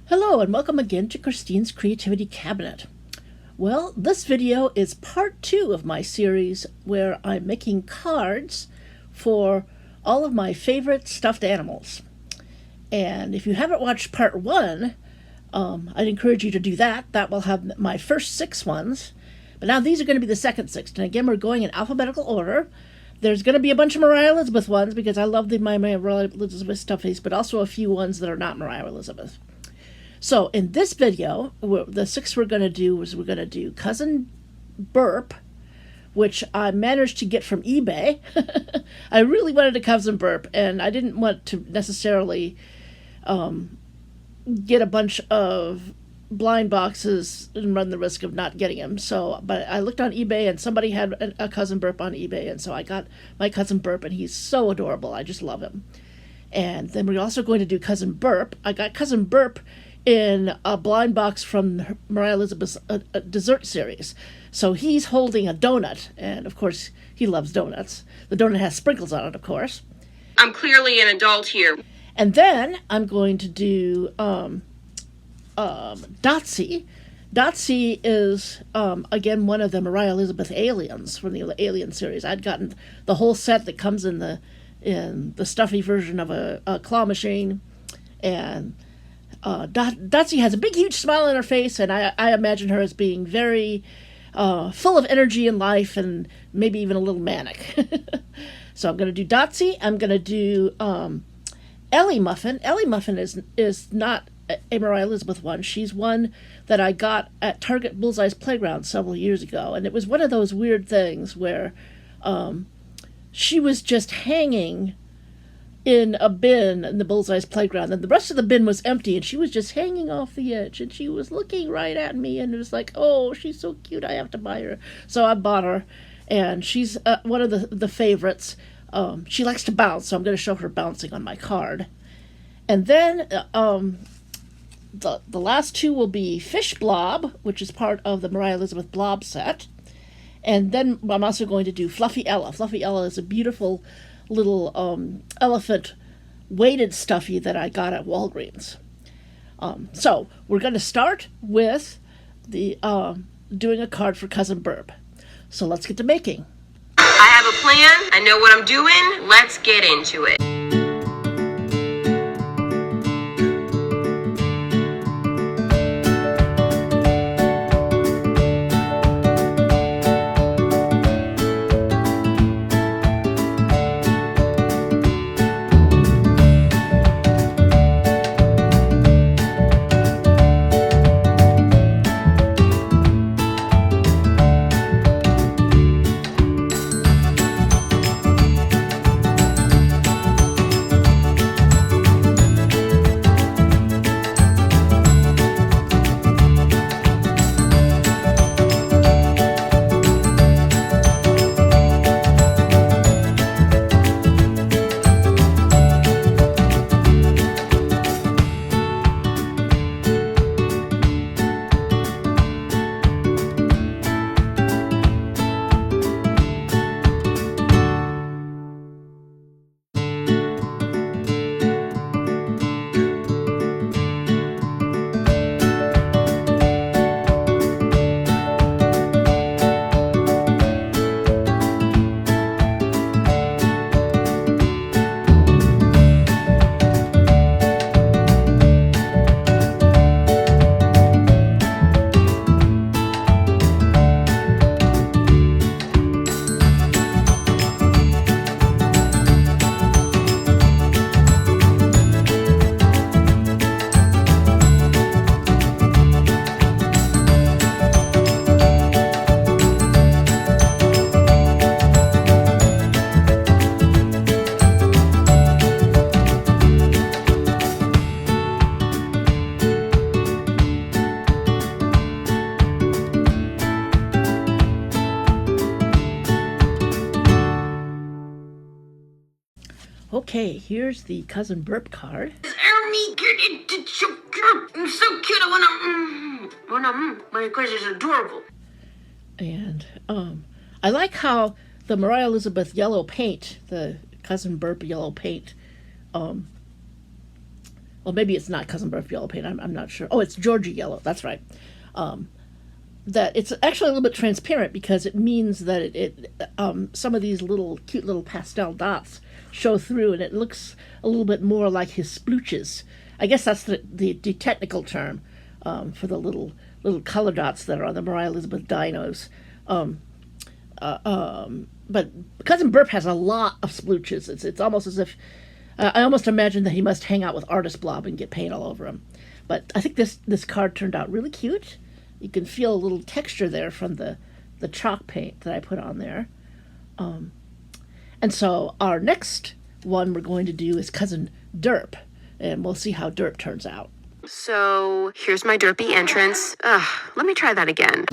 Hello and welcome again to Christine's Creativity Cabinet. Well, this video is part 2 of my series where I'm making cards for all of my favorite stuffed animals. And if you haven't watched part 1, I'd encourage you to do that. That will have my first 6 ones. But now these are going to be the second 6. And again, we're going in alphabetical order. There's going to be a bunch of Mariah Elizabeth ones because I love my Mariah Elizabeth stuffies, but also a few ones that are not Mariah Elizabeth. So in this video, the 6 we're going to do is we're going to do Cousin Burp, which I managed to get from eBay. I really wanted a Cousin Burp, and I didn't want to necessarily get a bunch of blind boxes and run the risk of not getting him. But I looked on eBay, and somebody had a Cousin Burp on eBay, and so I got my Cousin Burp, and he's so adorable. I just love him. And then we're also going to do Cousin Burp. I got Cousin Burp in a blind box from Mariah Elizabeth's dessert series. So he's holding a donut, and of course he loves donuts. The donut has sprinkles on it, of course. I'm clearly an adult here. And then I'm going to do Dotsie. Dotsie is, again, one of the Mariah Elizabeth aliens from the Alien series. I'd gotten the whole set that comes in the Stuffie version of a claw machine, and Dotsie has a big, huge smile on her face, and I imagine her as being very full of energy and life, and maybe even a little manic. So I'm going to do Dotsie. I'm going to do Ellie Muffin. Ellie Muffin is not a Mariah Elizabeth one. She's one that I got at Target Bullseye's Playground several years ago, and it was one of those weird things where she was just hanging in a bin in the Bullseye's Playground, and the rest of the bin was empty, and she was just hanging off the edge, and she was looking right at me, and it was like, oh, she's so cute, I have to buy her. So I bought her, and she's one of the favorites. She likes to bounce, so I'm going to show her bouncing on my card. And then the last 2 will be Fish Blob, which is part of the Mariah Elizabeth Blob set. And then I'm also going to do Fluffy Ella. Fluffy Ella is a beautiful little elephant weighted stuffy that I got at Walgreens. So we're going to start with the doing a card for Cousin Burp. So let's get to making. I have a plan. I know what I'm doing. Let's get into it. Okay, here's the Cousin Burp card. I'm so cute. I wanna. My cousin is adorable. And I like how the Mariah Elizabeth yellow paint, the Cousin Burp yellow paint, well, maybe it's not Cousin Burp yellow paint. I'm not sure. Oh, it's Georgia yellow. That's right. That it's actually a little bit transparent because it means that some of these little cute little pastel dots show through, and it looks a little bit more like his splooches. I guess that's the technical term for the little color dots that are on the Mariah Elizabeth dinos. But Cousin Burp has a lot of splooches. It's almost as if I almost imagine that he must hang out with Artist Blob and get paint all over him. But I think this card turned out really cute. You can feel a little texture there from the chalk paint that I put on there. And so our next one we're going to do is Cousin Derp, and we'll see how Derp turns out. So here's my derpy entrance. Let me try that again.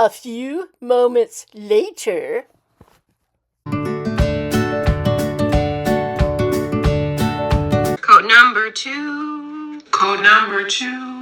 A few moments later. Code number 2. Code number 2.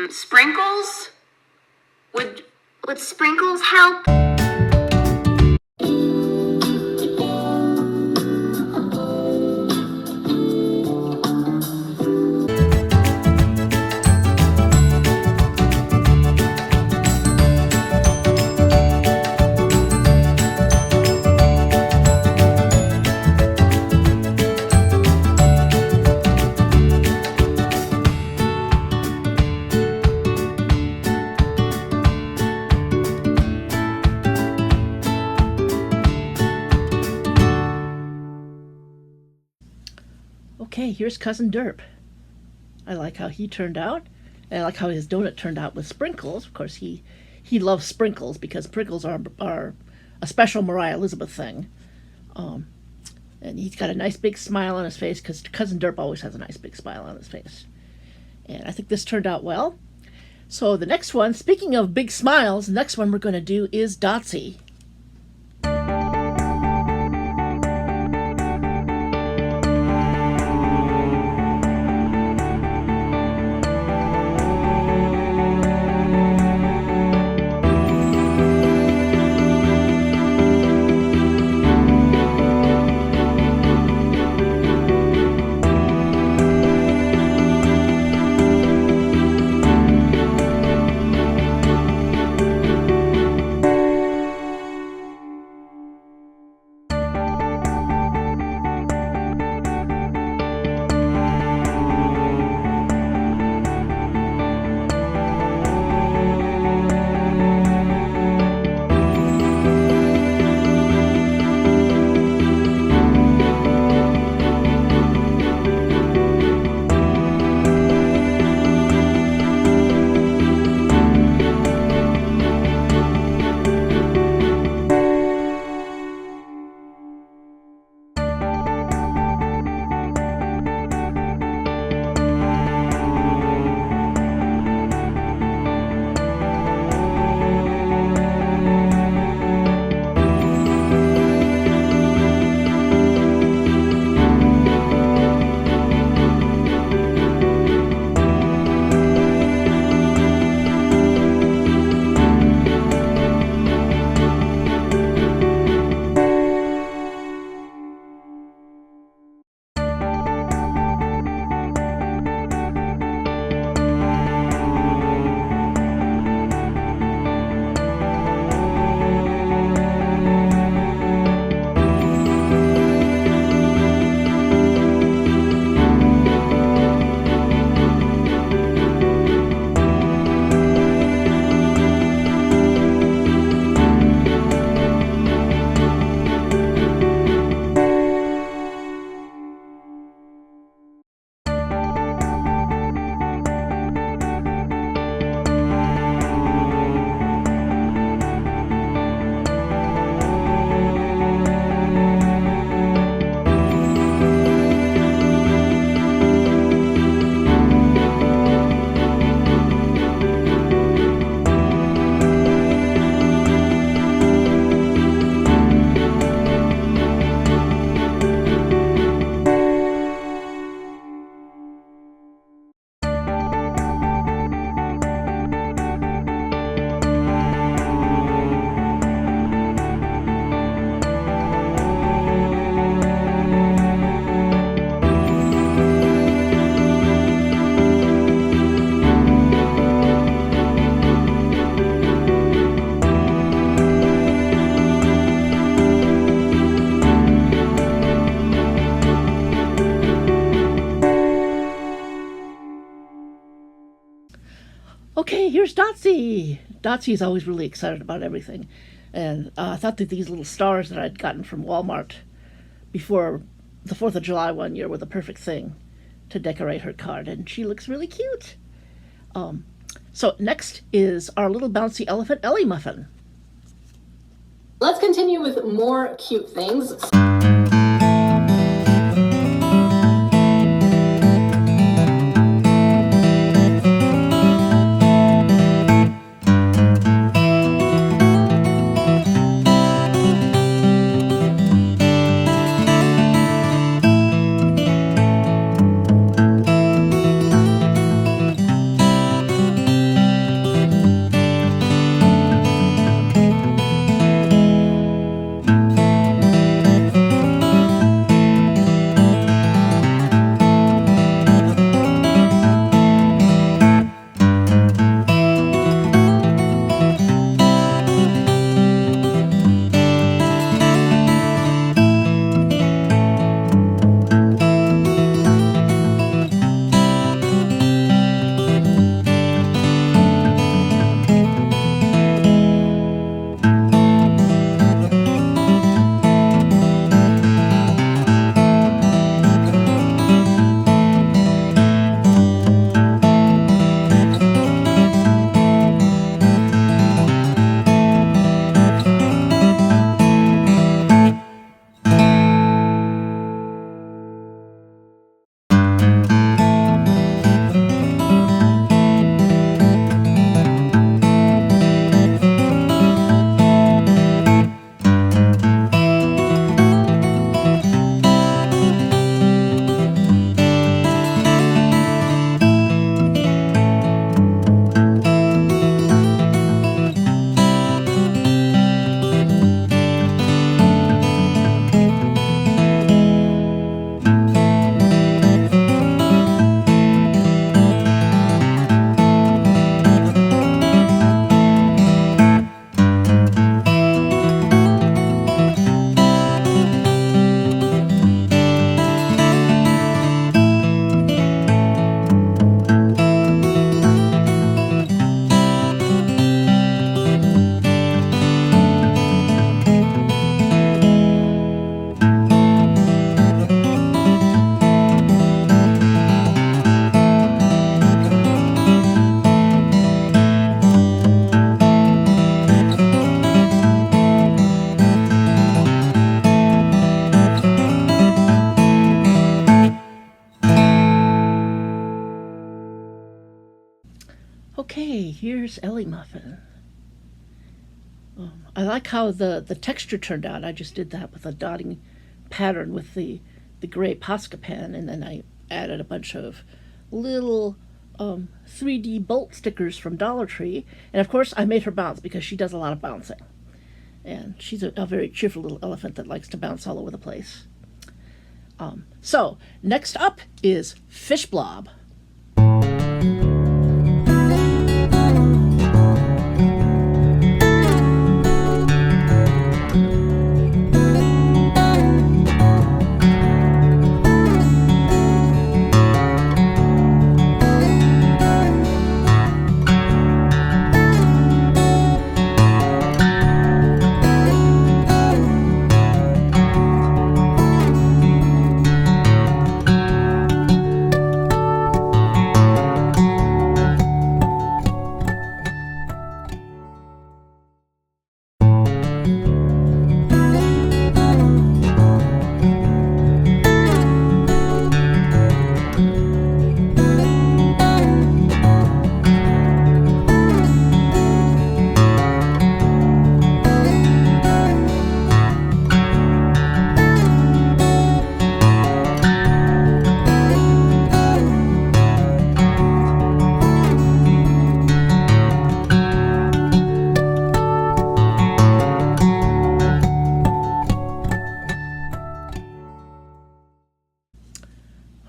Sprinkles? Would sprinkles help? Okay, here's Cousin Derp. I like how he turned out. And I like how his donut turned out with sprinkles. Of course, he loves sprinkles because sprinkles are a special Mariah Elizabeth thing. And he's got a nice big smile on his face because Cousin Derp always has a nice big smile on his face. And I think this turned out well. So the next one, speaking of big smiles, the next one we're going to do is Dotsie. Okay, here's Dotsie. Dotsie's always really excited about everything. And I thought that these little stars that I'd gotten from Walmart before the 4th of July one year were the perfect thing to decorate her card. And she looks really cute. So next is our little bouncy elephant, Ellie Muffin. Let's continue with more cute things. Okay, here's Ellie Muffin. I like how the texture turned out. I just did that with a dotting pattern with the gray Posca pen, and then I added a bunch of little 3D bolt stickers from Dollar Tree. And of course, I made her bounce because she does a lot of bouncing. And she's a very cheerful little elephant that likes to bounce all over the place. So, next up is Fish Blob.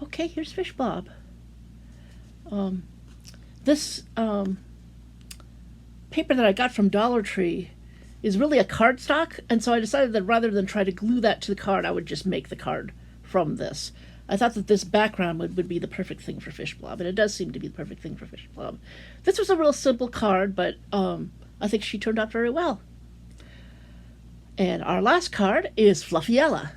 Okay, here's Fish Bob. This paper that I got from Dollar Tree is really a cardstock, and so I decided that rather than try to glue that to the card, I would just make the card from this. I thought that this background would be the perfect thing for Fish Blob, and it does seem to be the perfect thing for Fish Blob. This was a real simple card, but I think she turned out very well. And our last card is Fluffiella.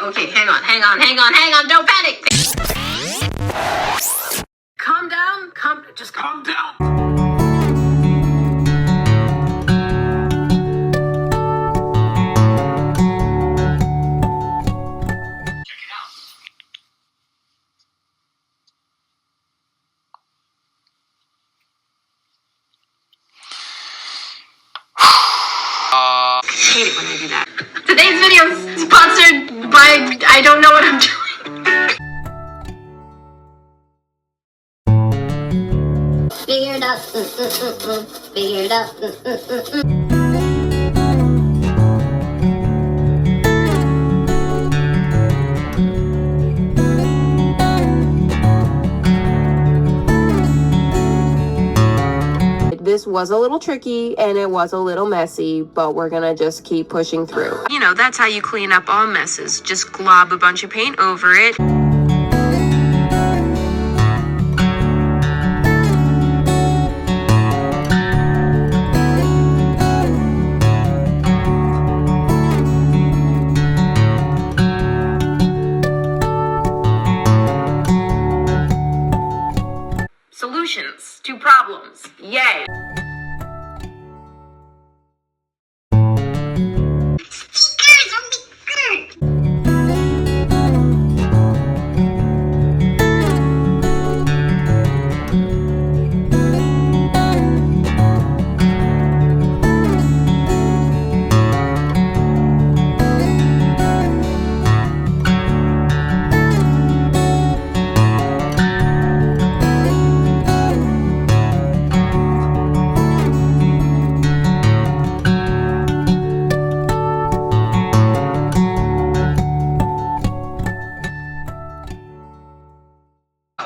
Okay, hang on, don't panic! Calm down, just calm down. Hate it when I do that. Today's video is sponsored by I don't know what I'm doing. Figured out, figured out, This was a little tricky and it was a little messy, but we're gonna just keep pushing through. You know, that's how you clean up all messes. Just glob a bunch of paint over it. Solutions to problems. Yay!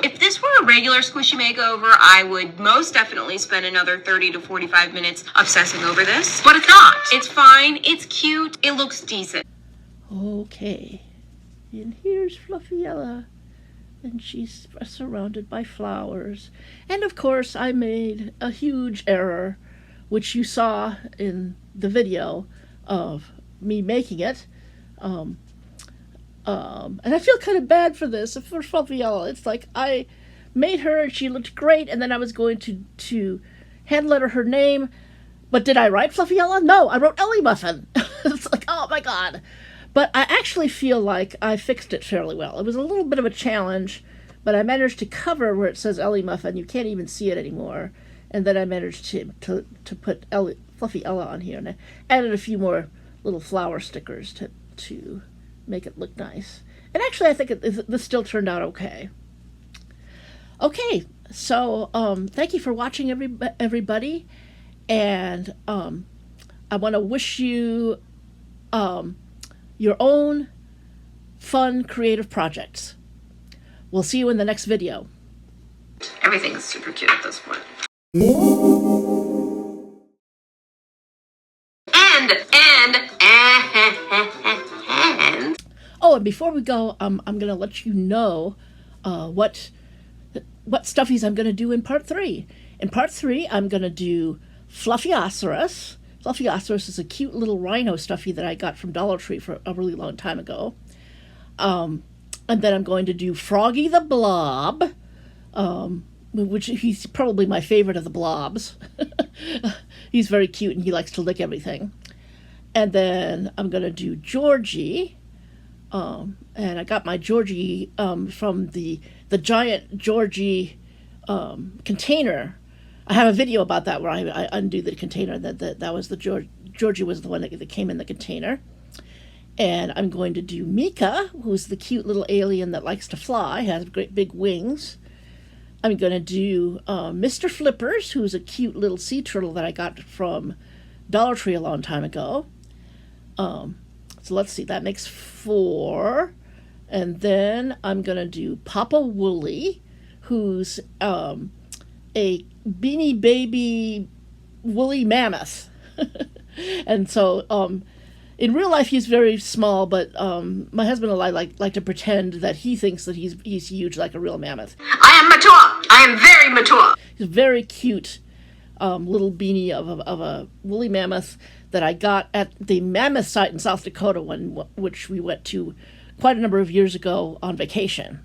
If this were a regular squishy makeover, I would most definitely spend another 30 to 45 minutes obsessing over this. But it's not. It's fine. It's cute. It looks decent. Okay. And here's Fluffiella. And she's surrounded by flowers. And of course, I made a huge error, which you saw in the video of me making it. And I feel kind of bad for this, for Fluffy Ella. It's like I made her and she looked great, and then I was going to hand letter her name, but did I write Fluffy Ella? No, I wrote Ellie Muffin. It's like, oh my god. But I actually feel like I fixed it fairly well. It was a little bit of a challenge, but I managed to cover where it says Ellie Muffin. You can't even see it anymore. And then I managed to put Fluffy Ella on here, and I added a few more little flower stickers to make it look nice. And actually, I think this still turned out okay. Okay, so thank you for watching, everybody, and I want to wish you your own fun, creative projects. We'll see you in the next video. Everything's super cute at this point. And Oh, and before we go, I'm going to let you know what stuffies I'm going to do in part 3. In part 3, I'm going to do Fluffyosaurus. Fluffyosaurus is a cute little rhino stuffy that I got from Dollar Tree for a really long time ago. And then I'm going to do Froggy the Blob, which he's probably my favorite of the blobs. He's very cute and he likes to lick everything. And then I'm going to do Georgie. And I got my Georgie from the giant Georgie container. I have a video about that where I undo the container. That was the Georgie was the one that came in the container. And I'm going to do Mika, who's the cute little alien that likes to fly, has great big wings. I'm going to do Mr. Flippers, who's a cute little sea turtle that I got from Dollar Tree a long time ago. So let's see, that makes 4. And then I'm going to do Papa Wooly, who's a Beanie Baby woolly mammoth. And so in real life he's very small, but my husband and I like to pretend that he thinks that he's huge like a real mammoth. I am mature. I am very mature. He's a very cute little beanie of a woolly mammoth that I got at the mammoth site in South Dakota, which we went to quite a number of years ago on vacation.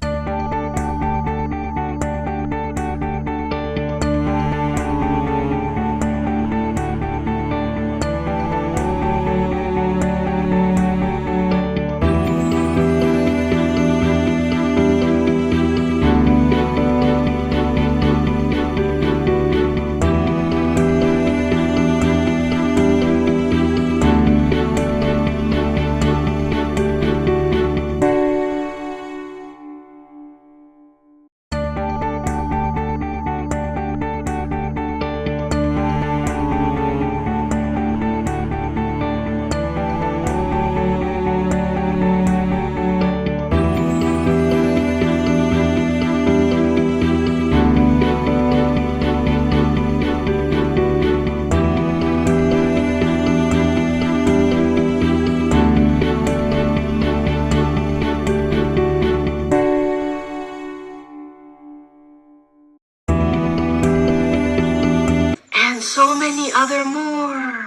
So many other more.